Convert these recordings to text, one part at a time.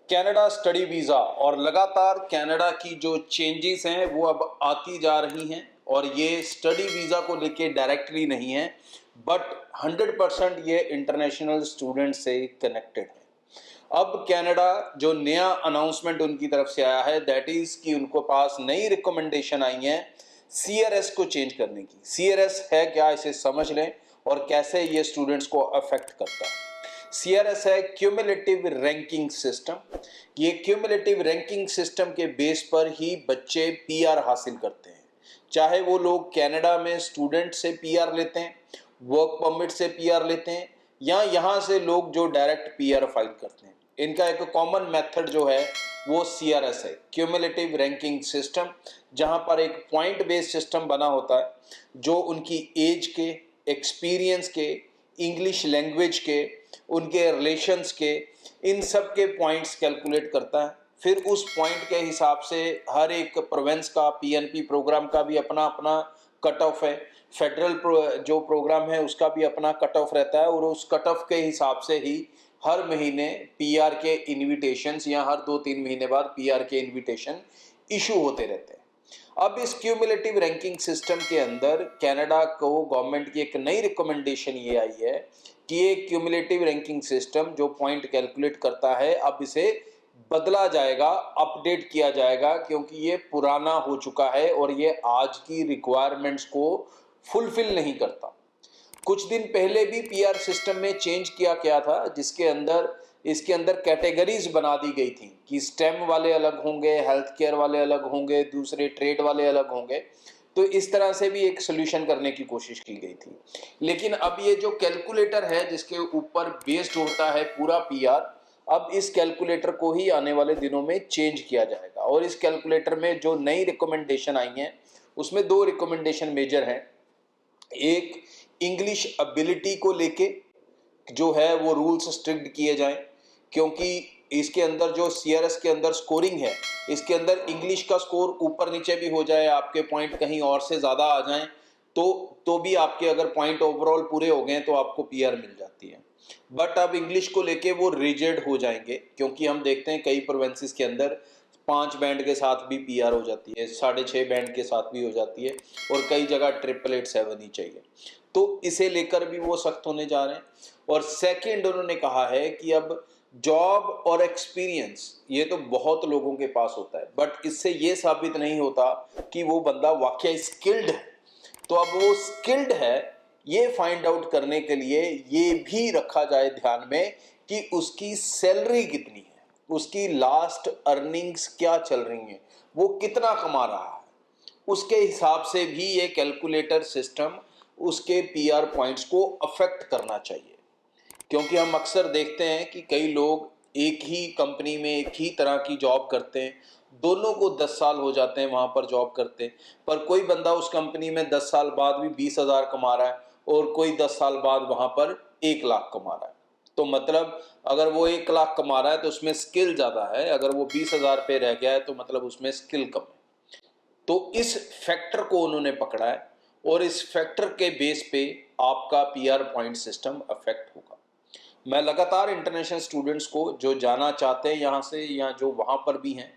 Canada study visa और लगातार Canada की जो चेंजेस हैं वो अब आती जा रही हैं और ये स्टडी वीज़ा को लेके डायरेक्टली नहीं है बट 100% ये इंटरनेशनल स्टूडेंट से कनेक्टेड है। अब कनाडा जो नया अनाउंसमेंट उनकी तरफ से आया है दैट इज़ कि उनको पास नई रिकमेंडेशन आई है सीआरएस को चेंज करने की। सीआरएस है क्या, इसे समझ लें और कैसे ये स्टूडेंट्स को अफेक्ट करता है। सीआरएस है क्यूमुलेटिव रैंकिंग सिस्टम। ये क्यूमुलेटिव रैंकिंग सिस्टम के बेस पर ही बच्चे पीआर हासिल करते हैं, चाहे वो लोग कनाडा में स्टूडेंट से पीआर लेते हैं, वर्क परमिट से पीआर लेते हैं या यहाँ से लोग जो डायरेक्ट पीआर फाइल करते हैं। इनका एक कॉमन मेथड जो है वो सीआरएस है, क्यूमुलेटिव रैंकिंग सिस्टम, जहाँ पर एक पॉइंट बेस्ड सिस्टम बना होता है जो उनकी एज के, एक्सपीरियंस के, इंग्लिश लैंग्वेज के, उनके रिलेशंस के, इन सब के पॉइंट्स कैलकुलेट करता है। फिर उस पॉइंट के हिसाब से हर एक प्रोविंस का पीएनपी प्रोग्राम का भी अपना अपना कट ऑफ है, फेडरल जो प्रोग्राम है उसका भी अपना कट ऑफ रहता है और उस कट ऑफ के हिसाब से ही हर महीने पीआर के इनविटेशंस या हर 2-3 महीने बाद पीआर के इनविटेशन इशू होते रहते हैं। अब इस क्यूमुलेटिव रैंकिंग सिस्टम के अंदर कनाडा को गवर्नमेंट की एक नई रिकमेंडेशन ये आई है कि ये क्यूमुलेटिव रैंकिंग सिस्टम जो पॉइंट कैलकुलेट करता है अब इसे बदला जाएगा, अपडेट किया जाएगा, क्योंकि ये पुराना हो चुका है और ये आज की रिक्वायरमेंट्स को फुलफिल नहीं करता। कुछ दिन पहले भी पीआर सिस्टम में चेंज किया गया था जिसके अंदर इसके अंदर कैटेगरीज बना दी गई थी कि स्टेम वाले अलग होंगे, हेल्थ केयर वाले अलग होंगे, दूसरे ट्रेड वाले अलग होंगे। तो इस तरह से भी एक सोल्यूशन करने की कोशिश की गई थी। लेकिन अब ये जो कैलकुलेटर है जिसके ऊपर बेस्ड होता है पूरा पीआर, अब इस कैलकुलेटर को ही आने वाले दिनों में चेंज किया जाएगा और इस कैलकुलेटर में जो नई रिकमेंडेशन आई हैं उसमें 2 रिकमेंडेशन मेजर हैं। एक, इंग्लिश एबिलिटी को लेके जो है वो रूल्स स्ट्रिक्ट किए जाएं, क्योंकि इसके अंदर जो सीआरएस के अंदर स्कोरिंग है इसके अंदर इंग्लिश का स्कोर ऊपर नीचे भी हो जाए, आपके पॉइंट कहीं और से ज़्यादा आ जाएं तो भी आपके अगर पॉइंट ओवरऑल पूरे हो गए तो आपको पीआर मिल जाती है। बट अब इंग्लिश को लेके वो रिजिड हो जाएंगे, क्योंकि हम देखते हैं कई प्रोविंसेस के अंदर 5 बैंड के साथ भी पीआर हो जाती है, 6.5 बैंड के साथ भी हो जाती है और कई जगह 888 ही चाहिए। तो इसे लेकर भी वो सख्त होने जा रहे हैं। और सेकंड, उन्होंने कहा है कि अब जॉब और एक्सपीरियंस ये तो बहुत लोगों के पास होता है बट इससे ये साबित नहीं होता कि वो बंदा वाकई स्किल्ड है। तो अब वो स्किल्ड है ये फाइंड आउट करने के लिए ये भी रखा जाए ध्यान में कि उसकी सैलरी कितनी है, उसकी लास्ट अर्निंग्स क्या चल रही हैं, वो कितना कमा रहा है, उसके हिसाब से भी ये कैलकुलेटर सिस्टम उसके पीआर पॉइंट्स को अफेक्ट करना चाहिए। क्योंकि हम अक्सर देखते हैं कि कई लोग एक ही कंपनी में एक ही तरह की जॉब करते हैं, दोनों को 10 साल हो जाते हैं वहाँ पर जॉब करते हैं, पर कोई बंदा उस कंपनी में 10 साल बाद भी 20,000 कमा रहा है और कोई 10 साल बाद वहाँ पर 1 लाख कमा रहा है। तो मतलब अगर वो 1 लाख कमा रहा है तो उसमें स्किल ज़्यादा है, अगर वो 20,000 पे रह गया है तो मतलब उसमें स्किल कम है। तो इस फैक्टर को उन्होंने पकड़ा है और इस फैक्टर के बेस पे आपका पीआर पॉइंट सिस्टम अफेक्ट होगा। मैं लगातार इंटरनेशनल स्टूडेंट्स को जो जाना चाहते हैं यहाँ से या जो वहाँ पर भी हैं,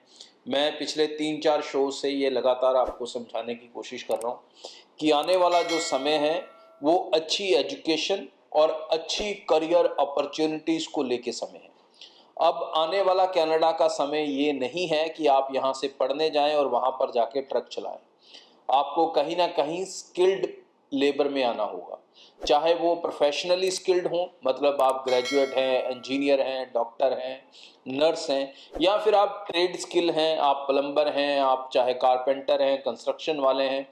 मैं पिछले 3-4 शो से ये लगातार आपको समझाने की कोशिश कर रहा हूँ कि आने वाला जो समय है वो अच्छी एजुकेशन और अच्छी करियर अपॉर्चुनिटीज़ को लेके समय है। अब आने वाला कनाडा का समय ये नहीं है कि आप यहाँ से पढ़ने जाएं और वहाँ पर जाके ट्रक चलाएं। आपको कहीं ना कहीं स्किल्ड लेबर में आना होगा, चाहे वो प्रोफेशनली स्किल्ड हो, मतलब आप ग्रेजुएट हैं, इंजीनियर हैं, डॉक्टर हैं, नर्स हैं, या फिर आप ट्रेड स्किल हैं, आप प्लम्बर हैं, आप चाहे कारपेंटर हैं, कंस्ट्रक्शन वाले हैं,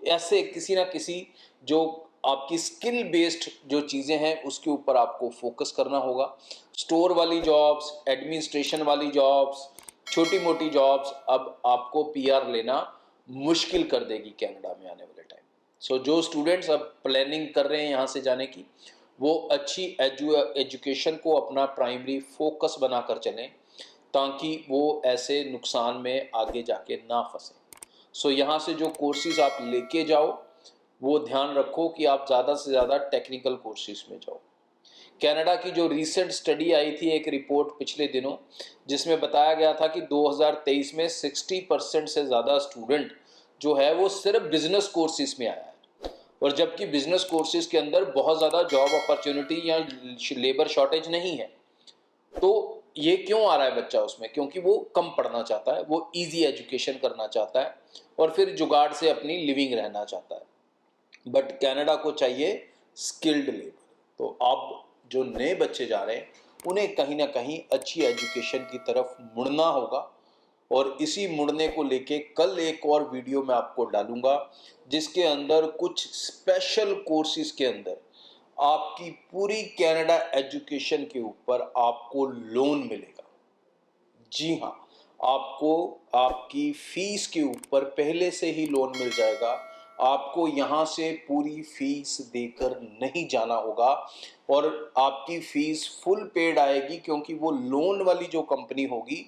ऐसे किसी ना किसी जो आपकी स्किल बेस्ड जो चीज़ें हैं उसके ऊपर आपको फोकस करना होगा। स्टोर वाली जॉब्स, एडमिनिस्ट्रेशन वाली जॉब्स, छोटी मोटी जॉब्स अब आपको पीआर लेना मुश्किल कर देगी कनाडा में आने वाले टाइम। सो जो स्टूडेंट्स अब प्लानिंग कर रहे हैं यहाँ से जाने की, वो अच्छी एजुकेशन को अपना प्राइमरी फोकस बनाकर चलें ताकि वो ऐसे नुकसान में आगे जाके ना फंसे। सो यहाँ से जो कोर्सेज आप लेके जाओ वो ध्यान रखो कि आप ज़्यादा से ज़्यादा टेक्निकल कोर्सेज में जाओ। कनाडा की जो रीसेंट स्टडी आई थी, एक रिपोर्ट पिछले दिनों, जिसमें बताया गया था कि 2023 में 60% से ज़्यादा स्टूडेंट जो है वो सिर्फ बिजनेस कोर्सेज में आया है, और जबकि बिजनेस कोर्सेज के अंदर बहुत ज़्यादा जॉब अपॉर्चुनिटी या लेबर शॉर्टेज नहीं है। तो ये क्यों आ रहा है बच्चा उसमें? क्योंकि वो कम पढ़ना चाहता है, वो इजी एजुकेशन करना चाहता है और फिर जुगाड़ से अपनी लिविंग रहना चाहता है। बट कनाडा को चाहिए स्किल्ड लेबर। तो अब जो नए बच्चे जा रहे हैं उन्हें कहीं ना कहीं अच्छी एजुकेशन की तरफ मुड़ना होगा, और इसी मुड़ने को लेके कल एक और वीडियो मैं आपको डालूंगा, जिसके अंदर कुछ स्पेशल कोर्सेज के अंदर आपकी पूरी कनाडा एजुकेशन के ऊपर आपको लोन मिलेगा। जी हाँ, आपको आपकी फीस के ऊपर पहले से ही लोन मिल जाएगा। आपको यहाँ से पूरी फीस देकर नहीं जाना होगा, और आपकी फीस फुल पेड आएगी, क्योंकि वो लोन वाली जो कंपनी होगी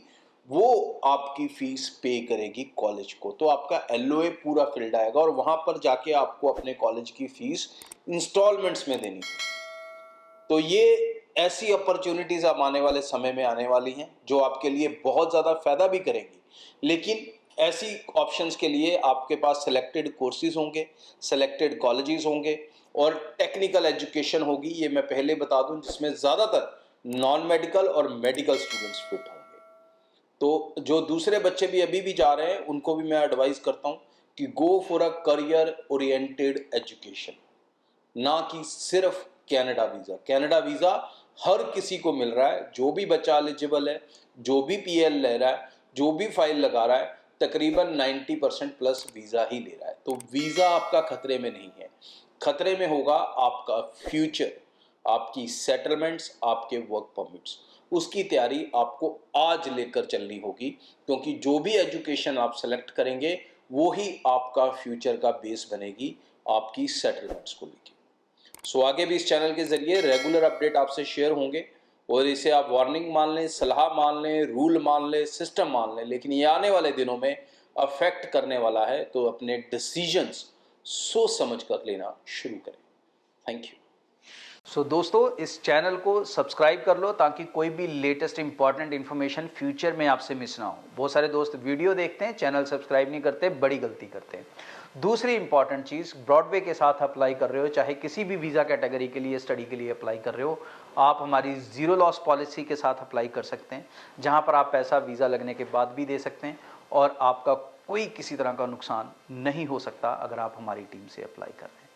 वो आपकी फीस पे करेगी कॉलेज को। तो आपका एलओए पूरा फिल्ड आएगा, और वहाँ पर जाके आपको अपने कॉलेज की फीस इंस्टॉलमेंट्स में देनी होगी। तो ये ऐसी अपॉर्चुनिटीज अब आने वाले समय में आने वाली हैं जो आपके लिए बहुत ज़्यादा फायदा भी करेंगी। लेकिन ऐसी ऑप्शंस के लिए आपके पास सिलेक्टेड कोर्सेज होंगे, सिलेक्टेड कॉलेजेस होंगे, और टेक्निकल एजुकेशन होगी, ये मैं पहले बता दूं, जिसमें ज़्यादातर नॉन मेडिकल और मेडिकल स्टूडेंट्स फिट होंगे। तो जो दूसरे बच्चे भी अभी भी जा रहे हैं उनको भी मैं एडवाइस करता हूँ कि go for a career oriented education, ना कि सिर्फ कनाडा वीज़ा। कनाडा वीज़ा हर किसी को मिल रहा है, जो भी बच्चा एलिजिबल है, जो भी पीएल ले रहा है, जो भी फाइल लगा रहा है, तकरीबन 90% प्लस वीज़ा ही ले रहा है। तो वीज़ा आपका खतरे में नहीं है, खतरे में होगा आपका फ्यूचर, आपकी सेटलमेंट्स, आपके वर्क परमिट्स। उसकी तैयारी आपको आज लेकर चलनी होगी, क्योंकि जो भी एजुकेशन आप सेलेक्ट करेंगे वो ही आपका फ्यूचर का बेस बनेगी आपकी सेटलमेंट्स को लेकर। सो आगे भी इस चैनल के जरिए रेगुलर अपडेट आपसे शेयर होंगे, और इसे आप वार्निंग मान लें, सलाह मान लें, रूल मान लें, सिस्टम मान लें, लेकिन ये आने वाले दिनों में अफेक्ट करने वाला है। तो अपने डिसीजंस सोच समझ कर लेना शुरू करें। Thank you. सो दोस्तों, इस चैनल को सब्सक्राइब कर लो ताकि कोई भी लेटेस्ट इंपॉर्टेंट इन्फॉर्मेशन फ्यूचर में आपसे मिस ना हो। बहुत सारे दोस्त वीडियो देखते हैं, चैनल सब्सक्राइब नहीं करते, बड़ी गलती करते हैं। दूसरी इंपॉर्टेंट चीज़, ब्रॉडवे के साथ अप्लाई कर रहे हो, चाहे किसी भी वीज़ा कैटेगरी के लिए स्टडी के लिए अप्लाई कर रहे हो, आप हमारी ज़ीरो लॉस पॉलिसी के साथ अप्लाई कर सकते हैं, जहाँ पर आप पैसा वीज़ा लगने के बाद भी दे सकते हैं, और आपका कोई किसी तरह का नुकसान नहीं हो सकता अगर आप हमारी टीम से अप्लाई कर रहे हैं।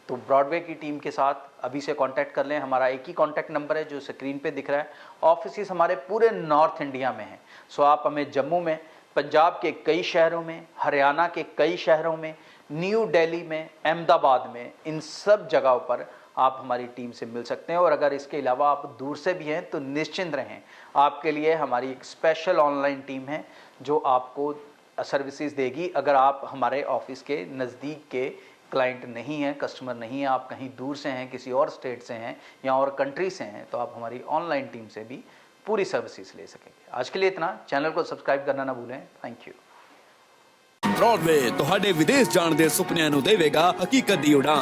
तो ब्रॉडवे की टीम के साथ अभी से कांटेक्ट कर लें। हमारा एक ही कांटेक्ट नंबर है जो स्क्रीन पे दिख रहा है। ऑफिस हमारे पूरे नॉर्थ इंडिया में हैं। सो आप हमें जम्मू में, पंजाब के कई शहरों में, हरियाणा के कई शहरों में, न्यू दिल्ली में, अहमदाबाद में, इन सब जगहों पर आप हमारी टीम से मिल सकते हैं। और अगर इसके अलावा आप दूर से भी हैं तो निश्चिंत रहें, आपके लिए हमारी एक स्पेशल ऑनलाइन टीम है जो आपको सर्विसेज देगी। अगर आप हमारे ऑफिस के नज़दीक के क्लाइंट नहीं है, कस्टमर नहीं है, आप कहीं दूर से हैं, किसी और स्टेट से हैं या और कंट्री से हैं, तो आप हमारी ऑनलाइन टीम से भी पूरी सर्विसेज ले सकेंगे। आज के लिए इतना। चैनल को सब्सक्राइब करना ना भूलें। Thank you. ब्रॉडवे ਤੁਹਾਡੇ ਵਿਦੇਸ਼ ਜਾਣ ਦੇ ਸੁਪਨਿਆਂ ਨੂੰ ਦੇਵੇਗਾ ਹਕੀਕਤ ਦੀ ਉਡਾਨ।